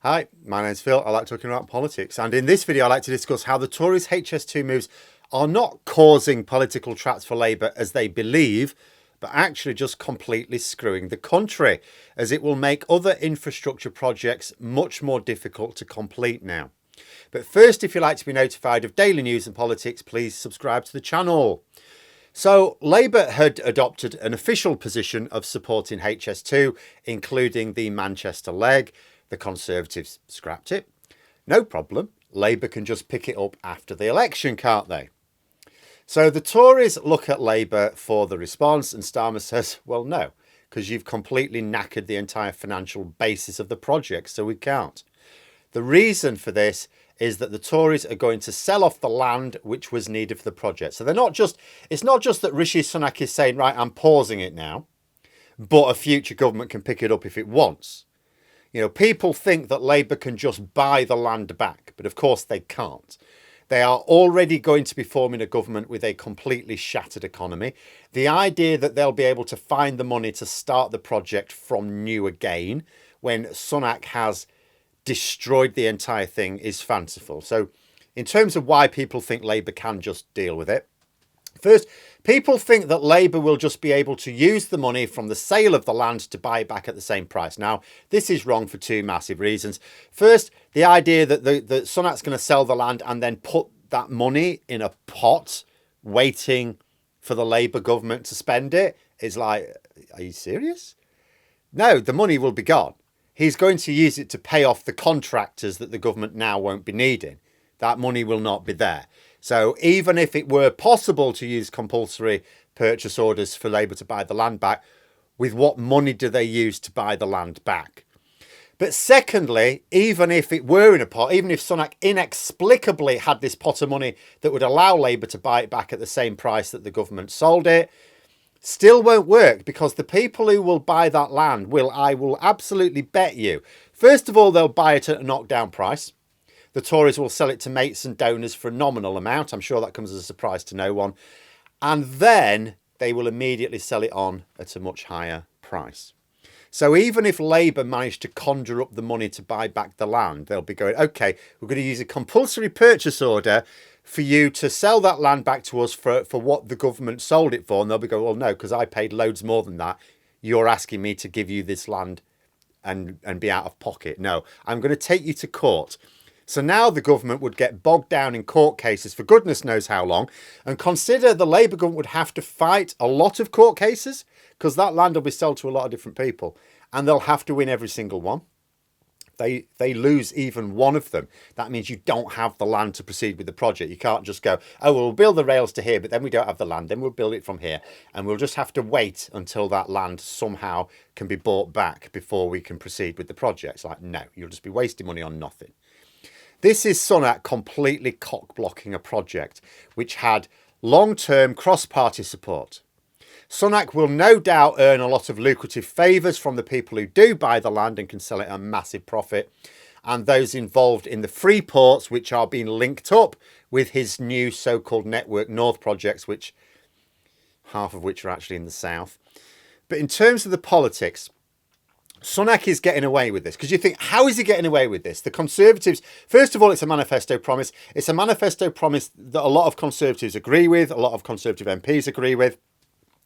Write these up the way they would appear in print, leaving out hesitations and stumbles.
Hi, my name's Phil. I like talking about politics, and in this video I like to discuss how the Tories' HS2 moves are not causing political traps for Labour as they believe, but actually just completely screwing the country, as it will make other infrastructure projects much more difficult to complete now. But first, if you'd like to be notified of daily news and politics, please subscribe to the channel. So, Labour had adopted an official position of supporting HS2, including the Manchester leg. The Conservatives scrapped it. No problem. Labour can just pick it up after the election, can't they? So the Tories look at Labour for the response, and Starmer says, well, no, because you've completely knackered the entire financial basis of the project, so we can't. The reason for this is that the Tories are going to sell off the land which was needed for the project. So it's not just that Rishi Sunak is saying, right, I'm pausing it now, but a future government can pick it up if it wants. You know, people think that Labour can just buy the land back, but of course they can't. They are already going to be forming a government with a completely shattered economy. The idea that they'll be able to find the money to start the project from new again when Sunak has destroyed the entire thing is fanciful. So in terms of why people think Labour can just deal with it, first, people think that Labour will just be able to use the money from the sale of the land to buy it back at the same price. Now, this is wrong for two massive reasons. First, the idea that the Sunak's going to sell the land and then put that money in a pot waiting for the Labour government to spend it is like, are you serious? No, the money will be gone. He's going to use it to pay off the contractors that the government now won't be needing. That money will not be there. So even if it were possible to use compulsory purchase orders for Labour to buy the land back, with what money do they use to buy the land back? But secondly, even if it were in a pot, even if Sunak inexplicably had this pot of money that would allow Labour to buy it back at the same price that the government sold it, still won't work, because the people who will buy that land I will absolutely bet you, first of all, they'll buy it at a knockdown price. The Tories will sell it to mates and donors for a nominal amount. I'm sure that comes as a surprise to no one. And then they will immediately sell it on at a much higher price. So even if Labour managed to conjure up the money to buy back the land, they'll be going, OK, we're going to use a compulsory purchase order for you to sell that land back to us for what the government sold it for. And they'll be going, well, no, because I paid loads more than that. You're asking me to give you this land and be out of pocket. No, I'm going to take you to court. So now the government would get bogged down in court cases for goodness knows how long. And consider the Labour government would have to fight a lot of court cases, because that land will be sold to a lot of different people. And they'll have to win every single one. They lose even one of them. That means you don't have the land to proceed with the project. You can't just go, oh, well, we'll build the rails to here, but then we don't have the land. Then we'll build it from here. And we'll just have to wait until that land somehow can be bought back before we can proceed with the project. It's like, no, you'll just be wasting money on nothing. This is Sunak completely cock-blocking a project which had long-term cross-party support. Sunak will no doubt earn a lot of lucrative favours from the people who do buy the land and can sell it at a massive profit, and those involved in the free ports, which are being linked up with his new so-called Network North projects, which half of which are actually in the south. But in terms of the politics, Sunak is getting away with this, because you think, how is he getting away with this? The Conservatives, first of all, it's a manifesto promise. It's a manifesto promise that a lot of Conservatives agree with, a lot of Conservative MPs agree with.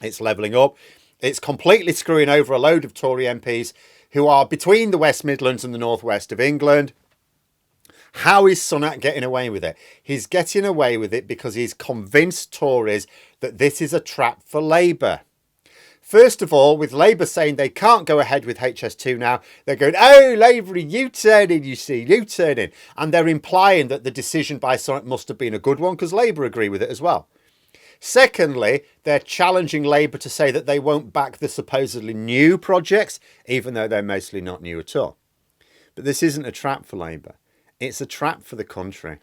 It's levelling up. It's completely screwing over a load of Tory MPs who are between the West Midlands and the northwest of England. How is Sunak getting away with it? He's getting away with it because he's convinced Tories that this is a trap for Labour. First of all, with Labour saying they can't go ahead with HS2 now, they're going, oh, Labour, U-turning, you see, U-turning. And they're implying that the decision by Sunak must have been a good one because Labour agree with it as well. Secondly, they're challenging Labour to say that they won't back the supposedly new projects, even though they're mostly not new at all. But this isn't a trap for Labour. It's a trap for the country.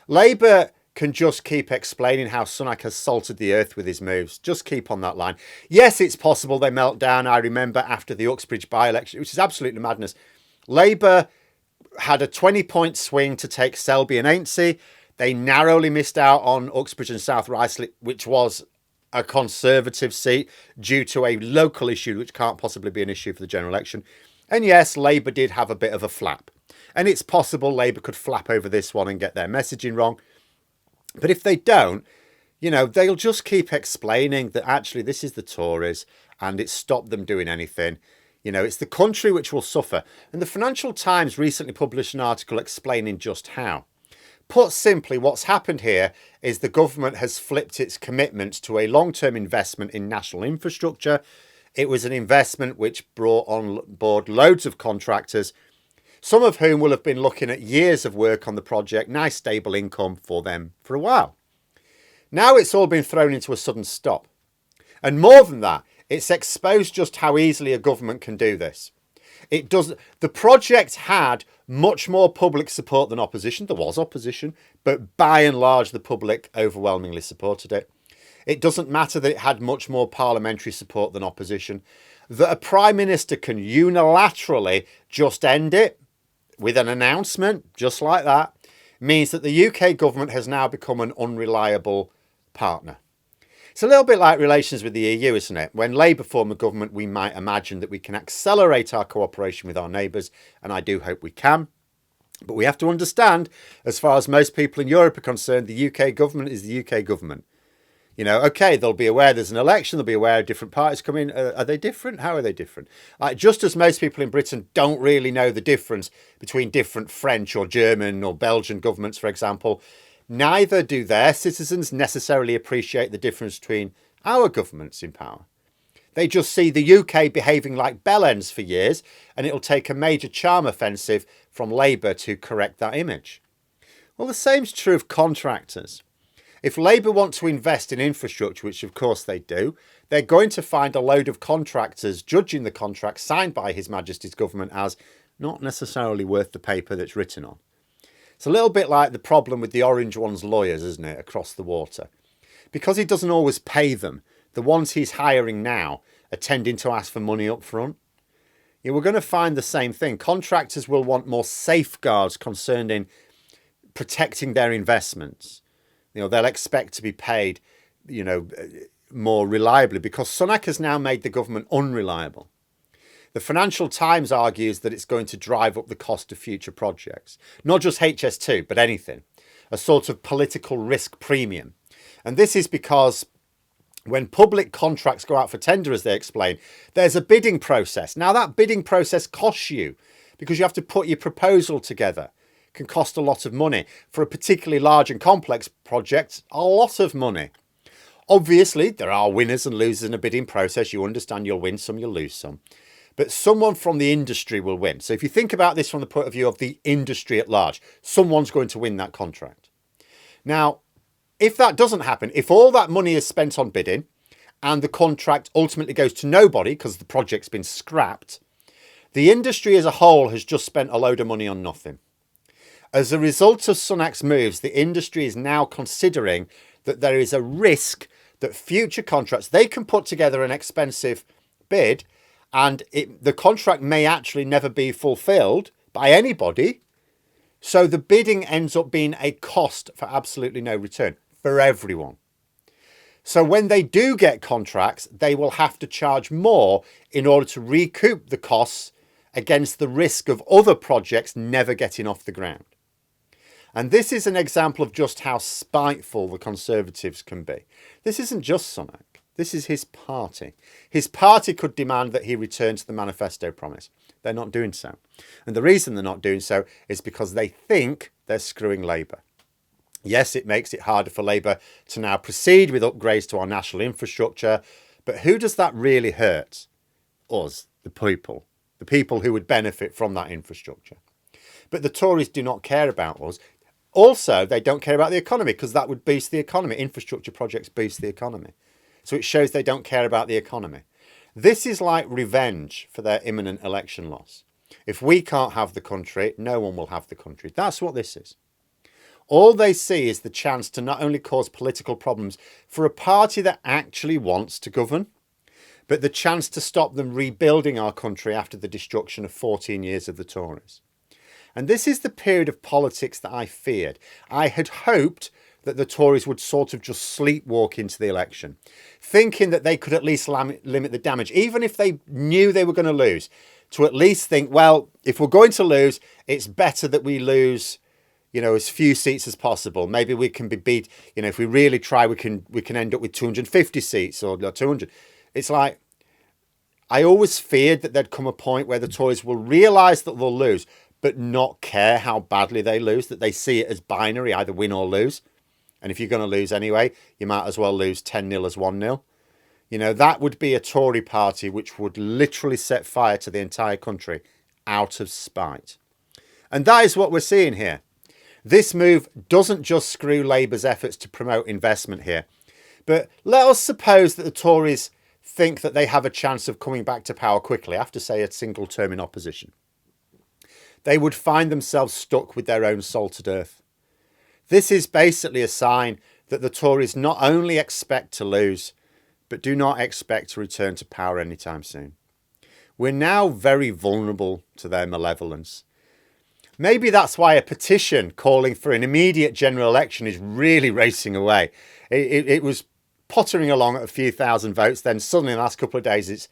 Labour can just keep explaining how Sunak has salted the earth with his moves. Just keep on that line. Yes, it's possible they melt down. I remember after the Uxbridge by-election, which is absolutely madness. Labour had a 20-point swing to take Selby and Ainsty. They narrowly missed out on Uxbridge and South Ruislip, which was a Conservative seat due to a local issue which can't possibly be an issue for the general election. And yes, Labour did have a bit of a flap. And it's possible Labour could flap over this one and get their messaging wrong. But if they don't, they'll just keep explaining that actually this is the Tories and it's stopped them doing anything. It's the country which will suffer. And the Financial Times recently published an article explaining just how. Put simply, what's happened here is the government has flipped its commitment to a long-term investment in national infrastructure. It was an investment which brought on board loads of contractors, some of whom will have been looking at years of work on the project, nice stable income for them for a while. Now it's all been thrown into a sudden stop. And more than that, it's exposed just how easily a government can do this. The project had much more public support than opposition. There was opposition, but by and large, the public overwhelmingly supported it. It doesn't matter that it had much more parliamentary support than opposition. That a prime minister can unilaterally just end it with an announcement, just like that, means that the UK government has now become an unreliable partner. It's a little bit like relations with the EU, isn't it? When Labour form a government, we might imagine that we can accelerate our cooperation with our neighbours, and I do hope we can. But we have to understand, as far as most people in Europe are concerned, the UK government is the UK government. Okay, they'll be aware there's an election, they'll be aware of different parties coming. Are they different? How are they different? Just as most people in Britain don't really know the difference between different French or German or Belgian governments, for example, neither do their citizens necessarily appreciate the difference between our governments in power. They just see the UK behaving like bellends for years, and it'll take a major charm offensive from Labour to correct that image. Well, the same's true of contractors. If Labour want to invest in infrastructure, which of course they do, they're going to find a load of contractors judging the contract signed by His Majesty's government as not necessarily worth the paper that's written on. It's a little bit like the problem with the Orange One's lawyers, isn't it, across the water? Because he doesn't always pay them, the ones he's hiring now are tending to ask for money up front. We're going to find the same thing. Contractors will want more safeguards concerned in protecting their investments. They'll expect to be paid, more reliably because Sunak has now made the government unreliable. The Financial Times argues that it's going to drive up the cost of future projects. Not just HS2, but anything. A sort of political risk premium. And this is because when public contracts go out for tender, as they explain, there's a bidding process. Now that bidding process costs you because you have to put your proposal together. It can cost a lot of money. For a particularly large and complex project, a lot of money. Obviously, there are winners and losers in a bidding process. You understand you'll win some, you'll lose some. But someone from the industry will win. So if you think about this from the point of view of the industry at large, someone's going to win that contract. Now, if that doesn't happen, if all that money is spent on bidding and the contract ultimately goes to nobody because the project's been scrapped, the industry as a whole has just spent a load of money on nothing. As a result of Sunak's moves, the industry is now considering that there is a risk that future contracts, they can put together an expensive bid and the contract may actually never be fulfilled by anybody. So the bidding ends up being a cost for absolutely no return for everyone. So when they do get contracts, they will have to charge more in order to recoup the costs against the risk of other projects never getting off the ground. And this is an example of just how spiteful the Conservatives can be. This isn't just Sunak. This is his party. His party could demand that he return to the manifesto promise. They're not doing so. And the reason they're not doing so is because they think they're screwing Labour. Yes, it makes it harder for Labour to now proceed with upgrades to our national infrastructure. But who does that really hurt? Us, the people who would benefit from that infrastructure. But the Tories do not care about us. Also, they don't care about the economy because that would boost the economy. Infrastructure projects boost the economy. So it shows they don't care about the economy. This is like revenge for their imminent election loss. If we can't have the country, no one will have the country. That's what this is. All they see is the chance to not only cause political problems for a party that actually wants to govern, but the chance to stop them rebuilding our country after the destruction of 14 years of the Tories. And this is the period of politics that I feared. I had hoped that the Tories would sort of just sleepwalk into the election, thinking that they could at least limit the damage, even if they knew they were going to lose. to at least think, well, if we're going to lose, it's better that we lose, as few seats as possible. Maybe we can be beat. If we really try, we can end up with 250 seats or 200. It's like, I always feared that there'd come a point where the Tories will realise that they'll lose, but not care how badly they lose, that they see it as binary, either win or lose. And if you're going to lose anyway, you might as well lose 10-0 as 1-0. That would be a Tory party which would literally set fire to the entire country out of spite. And that is what we're seeing here. This move doesn't just screw Labour's efforts to promote investment here. But let us suppose that the Tories think that they have a chance of coming back to power quickly after, say, a single term in opposition. They would find themselves stuck with their own salted earth. This is basically a sign that the Tories not only expect to lose, but do not expect to return to power anytime soon. We're now very vulnerable to their malevolence. Maybe that's why a petition calling for an immediate general election is really racing away. It was pottering along at a few thousand votes, then suddenly in the last couple of days it's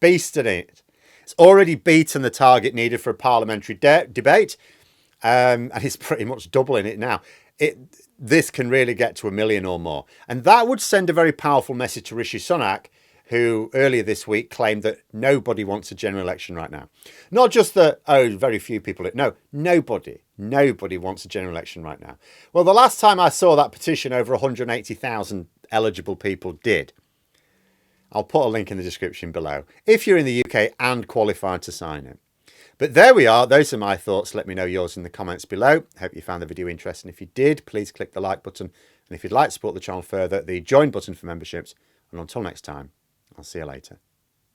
beasted it. It's already beaten the target needed for a parliamentary debate, and it's pretty much doubling it now. This can really get to 1 million or more. And that would send a very powerful message to Rishi Sunak, who earlier this week claimed that nobody wants a general election right now. Not just that, very few people. No, nobody wants a general election right now. Well, the last time I saw that petition, over 180,000 eligible people did. I'll put a link in the description below if you're in the UK and qualified to sign it. But there we are. Those are my thoughts. Let me know yours in the comments below. Hope you found the video interesting. If you did, please click the like button. And if you'd like to support the channel further, the join button for memberships. And until next time, I'll see you later.